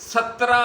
17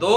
2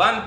1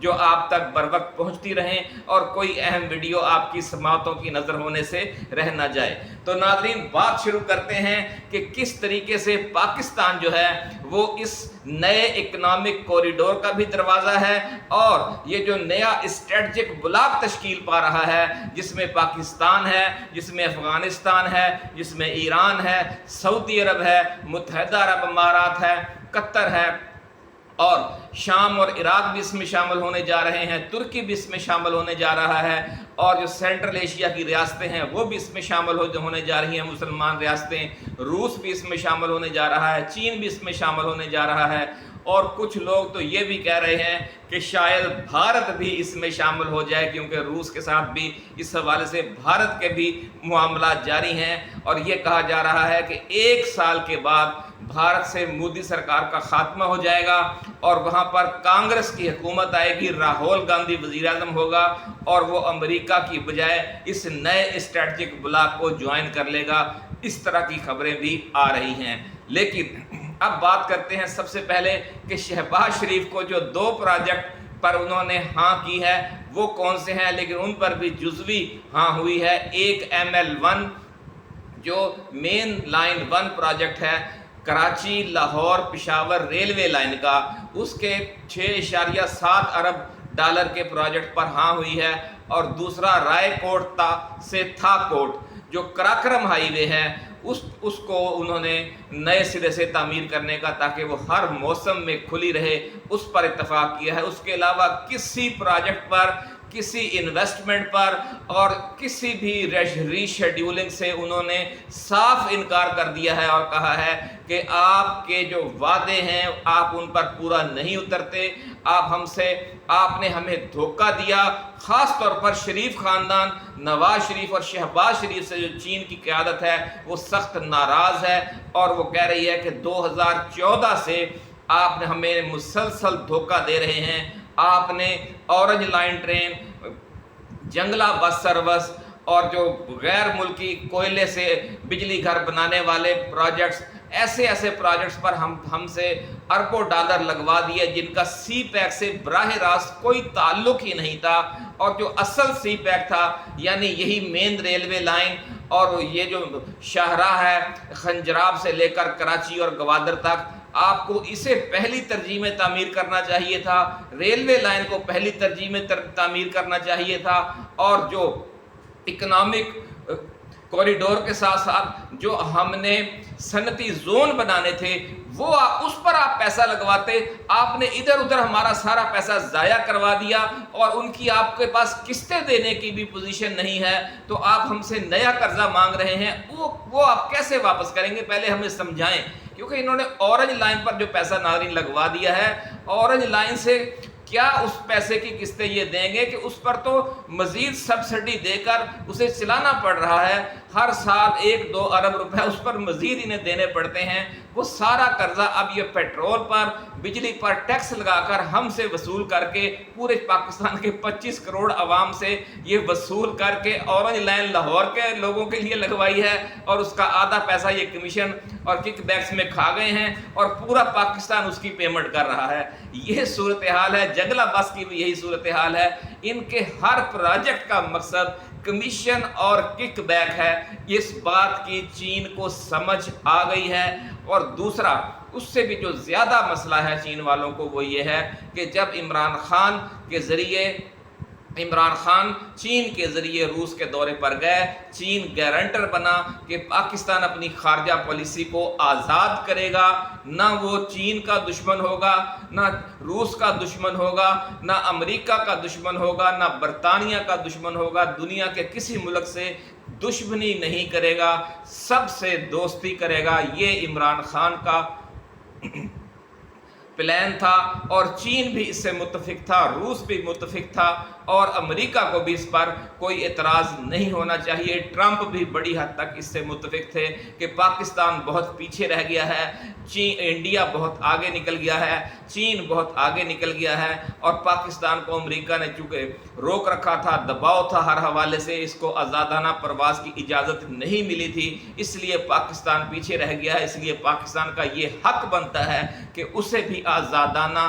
جو آپ تک بر وقت پہنچتی رہیں اور کوئی اہم ویڈیو آپ کی سماعتوں کی نظر ہونے سے رہ نہ جائے۔ تو ناظرین، بات شروع کرتے ہیں کہ کس طریقے سے پاکستان جو ہے وہ اس نئے اکنامک کوریڈور کا بھی دروازہ ہے، اور یہ جو نیا اسٹریٹجک بلاک تشکیل پا رہا ہے، جس میں پاکستان ہے، جس میں افغانستان ہے، جس میں ایران ہے، سعودی عرب ہے، متحدہ عرب امارات ہے، قطر ہے، اور شام اور عراق بھی اس میں شامل ہونے جا رہے ہیں، ترکی بھی اس میں شامل ہونے جا رہا ہے، اور جو سینٹرل ایشیا کی ریاستیں ہیں وہ بھی اس میں شامل ہونے جا رہی ہیں، مسلمان ریاستیں، روس بھی اس میں شامل ہونے جا رہا ہے، چین بھی اس میں شامل ہونے جا رہا ہے، اور کچھ لوگ تو یہ بھی کہہ رہے ہیں کہ شاید بھارت بھی اس میں شامل ہو جائے، کیونکہ روس کے ساتھ بھی اس حوالے سے بھارت کے بھی معاملات جاری ہیں، اور یہ کہا جا رہا ہے کہ 1 سال کے بعد بھارت سے مودی سرکار کا خاتمہ ہو جائے گا، اور وہاں پر کانگریس کی حکومت آئے گی، راہول گاندھی وزیر اعظم ہوگا، اور وہ امریکہ کی بجائے اس نئے اسٹریٹجک بلاک کو جوائن کر لے گا۔ اس طرح کی خبریں بھی آ رہی ہیں۔ لیکن اب بات کرتے ہیں سب سے پہلے کہ شہباز شریف کو جو 2 پروجیکٹ پر انہوں نے ہاں کی ہے وہ کون سے ہیں، لیکن ان پر بھی جزوی ہاں ہوئی ہے۔ ایک ML1 جو مین لائن 1 پروجیکٹ ہے، کراچی لاہور پشاور ریلوے لائن کا، اس کے 6.7 ارب ڈالر کے پروجیکٹ پر ہاں ہوئی ہے، اور دوسرا رائے کوٹ سے تھا کوٹ جو کراکرم ہائی وے ہے، اس کو انہوں نے نئے سرے سے تعمیر کرنے کا تاکہ وہ ہر موسم میں کھلی رہے، اس پر اتفاق کیا ہے۔ اس کے علاوہ کسی پروجیکٹ پر، کسی انویسٹمنٹ پر اور کسی بھی ری شیڈیولنگ سے انہوں نے صاف انکار کر دیا ہے، اور کہا ہے کہ آپ کے جو وعدے ہیں آپ ان پر پورا نہیں اترتے، آپ نے ہمیں دھوکہ دیا۔ خاص طور پر شریف خاندان، نواز شریف اور شہباز شریف سے جو چین کی قیادت ہے وہ سخت ناراض ہے، اور وہ کہہ رہی ہے کہ 2014 سے آپ نے ہمیں مسلسل دھوکہ دے رہے ہیں۔ آپ نے orange line train, جنگلہ bus service, اور جو غیر ملکی کوئلے سے بجلی گھر بنانے والے پروجیکٹس، ایسے پروجیکٹس پر ہم سے اربوں ڈالر لگوا دیے، جن کا سی پیک سے براہ راست کوئی تعلق ہی نہیں تھا، اور جو اصل سی پیک تھا یعنی یہی مین ریلوے لائن، اور یہ جو شاہراہ ہے خنجراب سے لے کر کراچی اور گوادر تک، آپ کو اسے پہلی ترجیح میں تعمیر کرنا چاہیے تھا، ریلوے لائن کو پہلی ترجیح میں تعمیر کرنا چاہیے تھا، اور جو اکنامک کوریڈور کے ساتھ ساتھ جو ہم نے صنعتی زون بنانے تھے وہ اس پر آپ پیسہ لگواتے۔ آپ نے ادھر ادھر ہمارا سارا پیسہ ضائع کروا دیا، اور ان کی آپ کے پاس قسطیں دینے کی بھی پوزیشن نہیں ہے، تو آپ ہم سے نیا قرضہ مانگ رہے ہیں، وہ آپ کیسے واپس کریں گے؟ پہلے ہمیں سمجھائیں، کیونکہ انہوں نے اورنج لائن پر جو پیسہ ناظرین لگوا دیا ہے، اورنج لائن سے کیا اس پیسے کی قسطیں یہ دیں گے کہ اس پر تو مزید سبسڈی دے کر اسے چلانا پڑ رہا ہے، ہر سال 1-2 ارب روپے اس پر مزید انہیں دینے پڑتے ہیں۔ وہ سارا قرضہ اب یہ پیٹرول پر، بجلی پر ٹیکس لگا کر ہم سے وصول کر کے، پورے پاکستان کے 25 کروڑ عوام سے یہ وصول کر کے اورنج لائن لاہور کے لوگوں کے لیے لگوائی ہے، اور اس کا آدھا پیسہ یہ کمیشن اور کک بیکس میں کھا گئے ہیں، اور پورا پاکستان اس کی پیمنٹ کر رہا ہے۔ یہ صورتحال ہے، جنگلہ بس کی بھی یہی صورتحال ہے۔ ان کے ہر پروجیکٹ کا مقصد کمیشن اور کک بیک ہے۔ اس بات کی چین کو سمجھ آ گئی ہے، اور دوسرا اس سے بھی جو زیادہ مسئلہ ہے چین والوں کو وہ یہ ہے کہ جب عمران خان چین کے ذریعے روس کے دورے پر گئے، چین گارنٹر بنا کہ پاکستان اپنی خارجہ پالیسی کو آزاد کرے گا، نہ وہ چین کا دشمن ہوگا، نہ روس کا دشمن ہوگا، نہ امریکہ کا دشمن ہوگا، نہ برطانیہ کا دشمن ہوگا، دنیا کے کسی ملک سے دشمنی نہیں کرے گا، سب سے دوستی کرے گا۔ یہ عمران خان کا پلان تھا، اور چین بھی اس سے متفق تھا، روس بھی متفق تھا، اور امریکہ کو بھی اس پر کوئی اعتراض نہیں ہونا چاہیے۔ ٹرمپ بھی بڑی حد تک اس سے متفق تھے کہ پاکستان بہت پیچھے رہ گیا ہے، انڈیا بہت آگے نکل گیا ہے، چین بہت آگے نکل گیا ہے، اور پاکستان کو امریکہ نے چونکہ روک رکھا تھا، دباؤ تھا ہر حوالے سے، اس کو آزادانہ پرواز کی اجازت نہیں ملی تھی، اس لیے پاکستان پیچھے رہ گیا ہے۔ اس لیے پاکستان کا یہ حق بنتا ہے کہ اسے بھی آزادانہ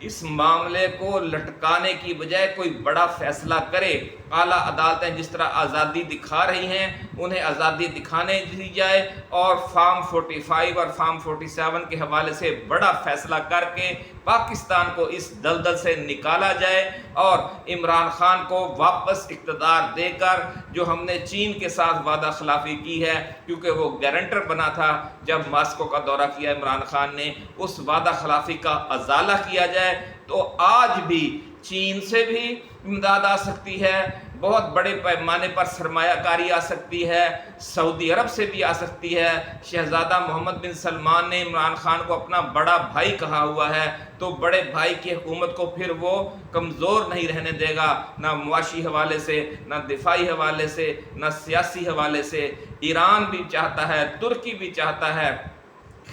اس معاملے کو لٹکانے کی بجائے کوئی بڑا فیصلہ کرے. اعلیٰ عدالتیں جس طرح آزادی دکھا رہی ہیں انہیں آزادی دکھانے دی جائے اور فارم 45 اور فارم 47 کے حوالے سے بڑا فیصلہ کر کے پاکستان کو اس دلدل سے نکالا جائے اور عمران خان کو واپس اقتدار دے کر جو ہم نے چین کے ساتھ وعدہ خلافی کی ہے، کیونکہ وہ گارنٹر بنا تھا جب ماسکو کا دورہ کیا عمران خان نے، اس وعدہ خلافی کا ازالہ کیا جائے تو آج بھی چین سے بھی امداد آ سکتی ہے، بہت بڑے پیمانے پر سرمایہ کاری آ سکتی ہے، سعودی عرب سے بھی آ سکتی ہے. شہزادہ محمد بن سلمان نے عمران خان کو اپنا بڑا بھائی کہا ہوا ہے، تو بڑے بھائی کی حکومت کو پھر وہ کمزور نہیں رہنے دے گا، نہ معاشی حوالے سے، نہ دفاعی حوالے سے، نہ سیاسی حوالے سے. ایران بھی چاہتا ہے، ترکی بھی چاہتا ہے،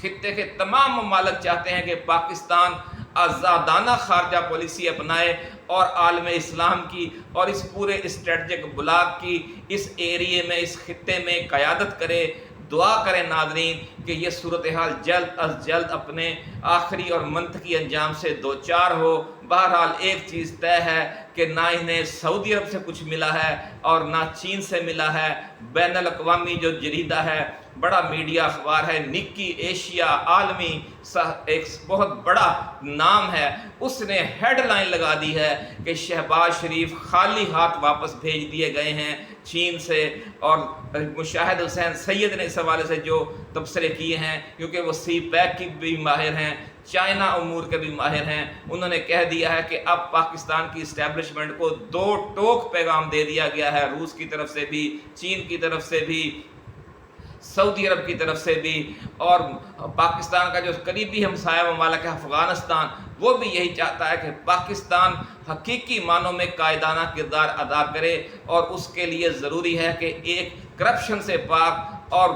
خطے کے تمام ممالک چاہتے ہیں کہ پاکستان آزادانہ خارجہ پالیسی اپنائے اور عالم اسلام کی اور اس پورے اسٹریٹجک بلاک کی اس ایریے میں، اس خطے میں قیادت کرے. دعا کریں ناظرین کہ یہ صورتحال جلد از جلد اپنے آخری اور منطقی انجام سے دوچار ہو. بہرحال ایک چیز طے ہے کہ نہ انہیں سعودی عرب سے کچھ ملا ہے اور نہ چین سے ملا ہے. بین الاقوامی جو جریدہ ہے، بڑا میڈیا اخبار ہے، نکی ایشیا، عالمی ایک بہت بڑا نام ہے، اس نے ہیڈ لائن لگا دی ہے کہ شہباز شریف خالی ہاتھ واپس بھیج دیے گئے ہیں چین سے. اور مشاہد حسین سید نے اس حوالے سے جو تبصرے کیے ہیں، کیونکہ وہ سی پیک کی بھی ماہر ہیں، چائنا امور کے بھی ماہر ہیں، انہوں نے کہہ دیا ہے کہ اب پاکستان کی اسٹیبلشمنٹ کو دو ٹوک پیغام دے دیا گیا ہے، روس کی طرف سے بھی، چین کی طرف سے بھی، سعودی عرب کی طرف سے بھی. اور پاکستان کا جو قریبی ہمسایہ ممالک ہے افغانستان، وہ بھی یہی چاہتا ہے کہ پاکستان حقیقی معنوں میں قائدانہ کردار ادا کرے، اور اس کے لیے ضروری ہے کہ ایک کرپشن سے پاک اور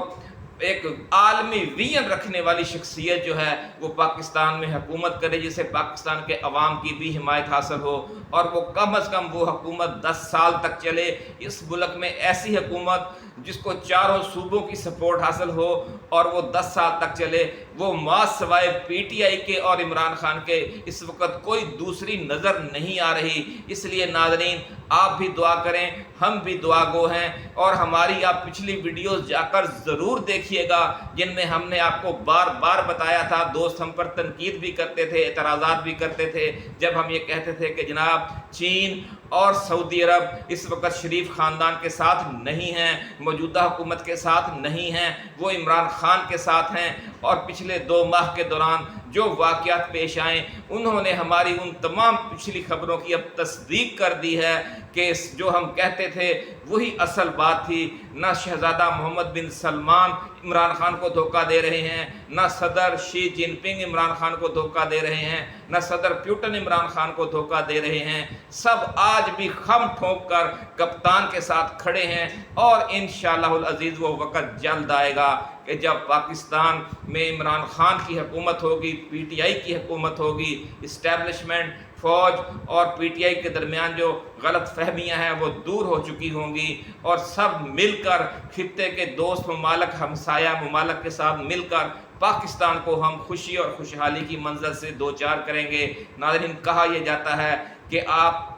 ایک عالمی ویژن رکھنے والی شخصیت جو ہے وہ پاکستان میں حکومت کرے، جسے پاکستان کے عوام کی بھی حمایت حاصل ہو، اور وہ کم از کم وہ حکومت 10 سال تک چلے. اس ملک میں ایسی حکومت جس کو چاروں صوبوں کی سپورٹ حاصل ہو اور وہ 10 سال تک چلے، وہ ماس سوائے پی ٹی آئی کے اور عمران خان کے اس وقت کوئی دوسری نظر نہیں آ رہی. اس لیے ناظرین آپ بھی دعا کریں، ہم بھی دعا گو ہیں، اور ہماری آپ پچھلی ویڈیوز جا کر ضرور دیکھیے گا جن میں ہم نے آپ کو بار بار بتایا تھا. دوست ہم پر تنقید بھی کرتے تھے، اعتراضات بھی کرتے تھے جب ہم یہ کہتے تھے کہ جناب چین اور سعودی عرب اس وقت شریف خاندان کے ساتھ نہیں ہیں، موجودہ حکومت کے ساتھ نہیں ہیں، وہ عمران خان کے ساتھ ہیں. اور پچھلے 2 ماہ کے دوران جو واقعات پیش آئیں انہوں نے ہماری ان تمام پچھلی خبروں کی اب تصدیق کر دی ہے کہ جو ہم کہتے تھے وہی اصل بات تھی. نہ شہزادہ محمد بن سلمان عمران خان کو دھوکہ دے رہے ہیں، نہ صدر شی جن پنگ عمران خان کو دھوکہ دے رہے ہیں، نہ صدر پیوٹن عمران خان کو دھوکہ دے رہے ہیں. سب آج بھی خم ٹھونک کر کپتان کے ساتھ کھڑے ہیں، اور انشاءاللہ العزیز وہ وقت جلد آئے گا کہ جب پاکستان میں عمران خان کی حکومت ہوگی، پی ٹی آئی کی حکومت ہوگی، اسٹیبلشمنٹ، فوج اور پی ٹی آئی کے درمیان جو غلط فہمیاں ہیں وہ دور ہو چکی ہوں گی، اور سب مل کر خطے کے دوست ممالک، ہمسایہ ممالک کے ساتھ مل کر پاکستان کو ہم خوشی اور خوشحالی کی منزل سے دوچار کریں گے. ناظرین کہا یہ جاتا ہے کہ آپ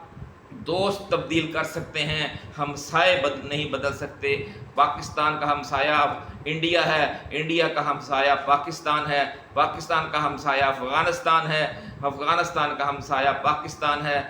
دوست تبدیل کر سکتے ہیں، ہمسائے نہیں بدل سکتے. پاکستان کا ہمسایہ انڈیا ہے، انڈیا کا ہمسایہ پاکستان ہے، پاکستان کا ہمسایہ افغانستان ہے، افغانستان کا ہمسایہ پاکستان ہے،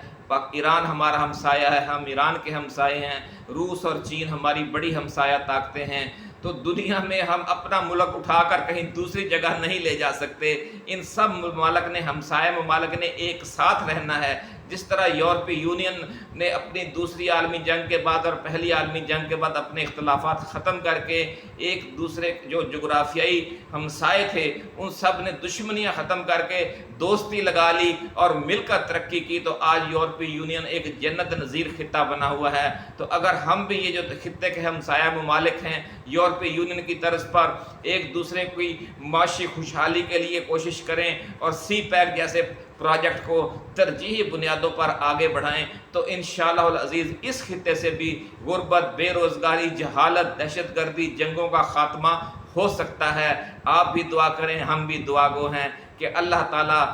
ایران ہمارا ہمسایہ ہے، ہم ایران کے ہمسائے ہیں، روس اور چین ہماری بڑی ہمسایہ طاقتیں ہیں. تو دنیا میں ہم اپنا ملک اٹھا کر کہیں دوسری جگہ نہیں لے جا سکتے. ان سب ممالک نے، ہمسایہ ممالک نے ایک ساتھ رہنا ہے. جس طرح یورپی یونین نے اپنی دوسری عالمی جنگ کے بعد اور پہلی عالمی جنگ کے بعد اپنے اختلافات ختم کر کے ایک دوسرے جو جغرافیائی ہمسائے تھے ان سب نے دشمنیاں ختم کر کے دوستی لگا لی اور مل کر ترقی کی، تو آج یورپی یونین ایک جنت نظیر خطہ بنا ہوا ہے. تو اگر ہم بھی یہ جو خطے کے ہمسایہ ممالک ہیں یورپی یونین کی طرز پر ایک دوسرے کی معاشی خوشحالی کے لیے کوشش کریں اور سی پیک جیسے پروجیکٹ کو ترجیحی بنیادوں پر آگے بڑھائیں، تو انشاءاللہ العزیز اس خطے سے بھی غربت، بے روزگاری، جہالت، دہشت گردی، جنگوں کا خاتمہ ہو سکتا ہے. آپ بھی دعا کریں، ہم بھی دعا گو ہیں کہ اللہ تعالیٰ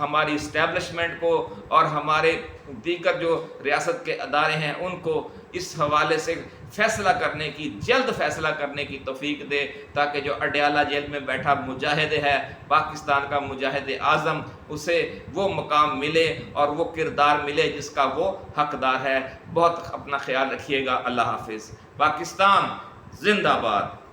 ہماری اسٹیبلشمنٹ کو اور ہمارے دیگر جو ریاست کے ادارے ہیں ان کو اس حوالے سے فیصلہ کرنے کی، جلد فیصلہ کرنے کی توفیق دے، تاکہ جو اڈیالہ جیل میں بیٹھا مجاہد ہے، پاکستان کا مجاہد اعظم، اسے وہ مقام ملے اور وہ کردار ملے جس کا وہ حقدار ہے۔ بہت اپنا خیال رکھیے گا۔ اللہ حافظ۔ پاکستان زندہ باد۔